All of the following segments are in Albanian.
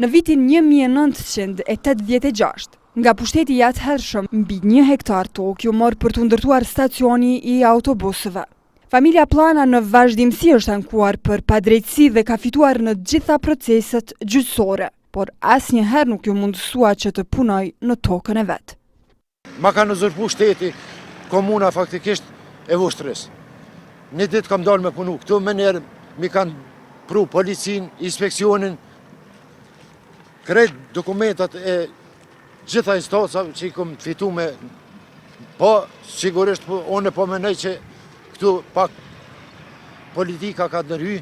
Në vitin 1986, nga pushteti i atëhershëm, mbi 1 hektar tokë u mor për të ndërtuar stacioni i autobusëve. Familja Plana në vazhdimsi është ankuar për padrejtësi dhe ka fituar në gjitha proceset gjyqësore, por asnjëherë nuk ju mundësua që të punoj në tokën e vetë. Ma kanë uzurpu shteti, komuna faktikisht e Vushtërës. Një ditë kam dalë me punu, këtu me njerë mi kanë pru policin, inspeksionin, krejt dokumentat e gjitha instancave që i kom fitu me, po sigurisht unë po menoj që këtu pak politika ka ndërhy.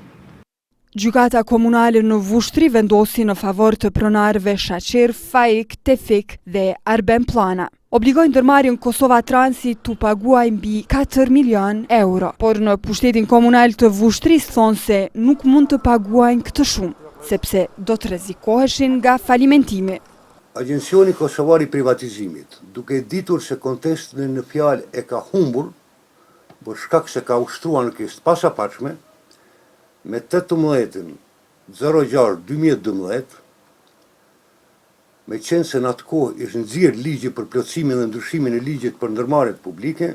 Gjykata komunale në Vushtri vendosi në favor të pronarëve Shaqir, Faik, Tefik dhe Arben Plana. Obligojnë ndërmarrjen Kosova Transi të paguaj mbi 4 milion euro, por në pushtetin komunal të Vushtrisë thonë se nuk mund të paguajnë këtë shumë, sepse do të rrezikoheshin nga falimentimi. Agjencioni Kosovar i Privatizimit, duke ditur se kontestin në fjalë e ka humbur, për shkak se ka ushtruar në kështë pasapaçme, me 18/06/2012, me qenë se në atë kohë ishtë nxjerrë ligji për plotësimin dhe ndryshimin e ligjit për ndërmarrjet publike,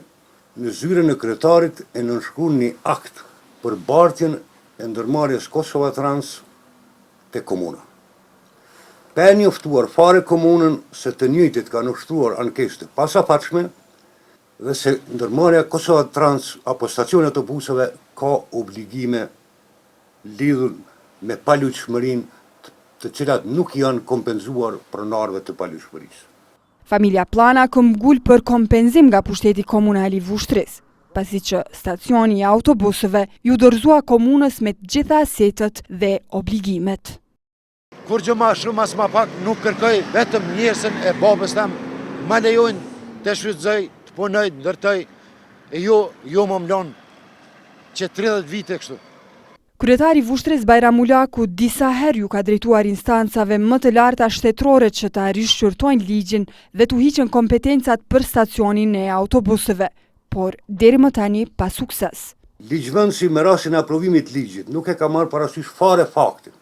në zyrën e kryetarit e nënshkruan një akt për bartjen e ndërmarrjes Kosova Trans te komuna. Pa e njoftuar fare komunën se të njëjtit kanë ushtruar ankesë të pasapaçme dhe se ndërmarrja Kosova Trans apo stacioni autobuseve ka obligime lidhur me palujshmërinë të cilat nuk janë kompenzuar pronarëve të palujshmërisë. Familja Plana këmbgul për kompenzim nga pushteti komunal i Vushtrisë, pasi që stacioni i autobusëve ju dorëzua komunës me të gjitha asetet dhe obligimet. Kur gjë ma shumë as ma pak nuk kërkoj vetëm njerëzën e babës tam, ma lejojnë të shfrytëzoj, të punoj, ndërtoj, e jo më mlon që 30 vite kështu. Kryetari Vushtrisë Bajram Ulaku disa herë ju ka drejtuar instancave më të larta shtetërore që ta rishqyrtojnë ligjin dhe të hiqen kompetencat për stacionin e autobusëve, por deri më tani pa sukses. Ligjvendësi me rastin e aprovimit ligjit nuk e ka marrë parasysh fare faktin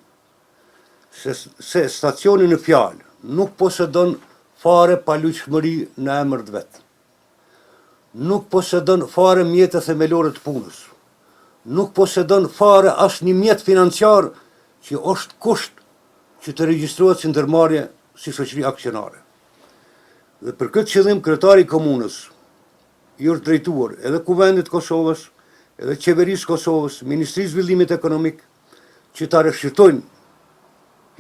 se stacioni në fjalë nuk posedon fare palujshmëri në emër të vet. Nuk posedon fare mjete themelore të punës. Nuk posedon fare as një mjet financiar që është kusht që të regjistrohet si ndërmarrje si shoqëri aksionare. Dhe për këtë qëllim kryetari i komunës i është drejtuar edhe Kuvendit Kosovës, edhe Qeverisë Kosovës, Ministrisë Zhvillimit Ekonomik, që ta rishqyrtojnë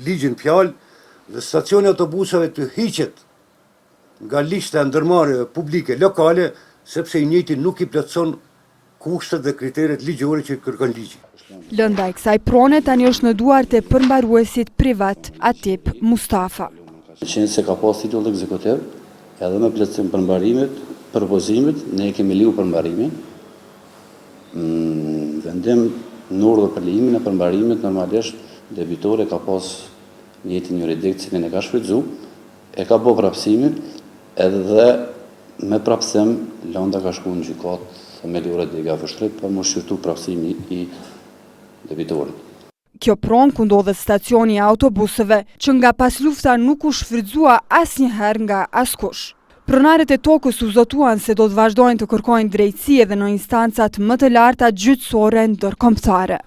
ligjin fjalë dhe stacioni autobusave të hiqet nga lista e ndërmarrjeve publike lokale, sepse i njëjti nuk i plotëson kushtet dhe kriteret ligjore që kërkon ligji. Lënda e kësaj prone tani është në duart e përmbaruesit privat Atip Mustafa. Qenë se ka pas titull ekzekutiv, edhe me plotësim përmbarimit, përpozimit, ne kemi liu përmbarimin. Vendim në urdhër për lejimin e përmbarimit, normalisht debitore ka pas njëtin juridik cilin e ka shfrytzu, e ka bo prapsimin, edhe me prapsim lënda ka shku në gjykat themeliore dhe nga Vushtrit për më shqyrtu prapsimi i debitorit. Kjo pronë ku ndodhet stacioni i autobusëve që nga pas lufta nuk u shfrytëzua asnjëherë nga askush. Pronarët e tokës u zotuan se do të vazhdojnë të kërkojnë drejtësi edhe në instancat më të larta gjyqësore ndërkombëtare.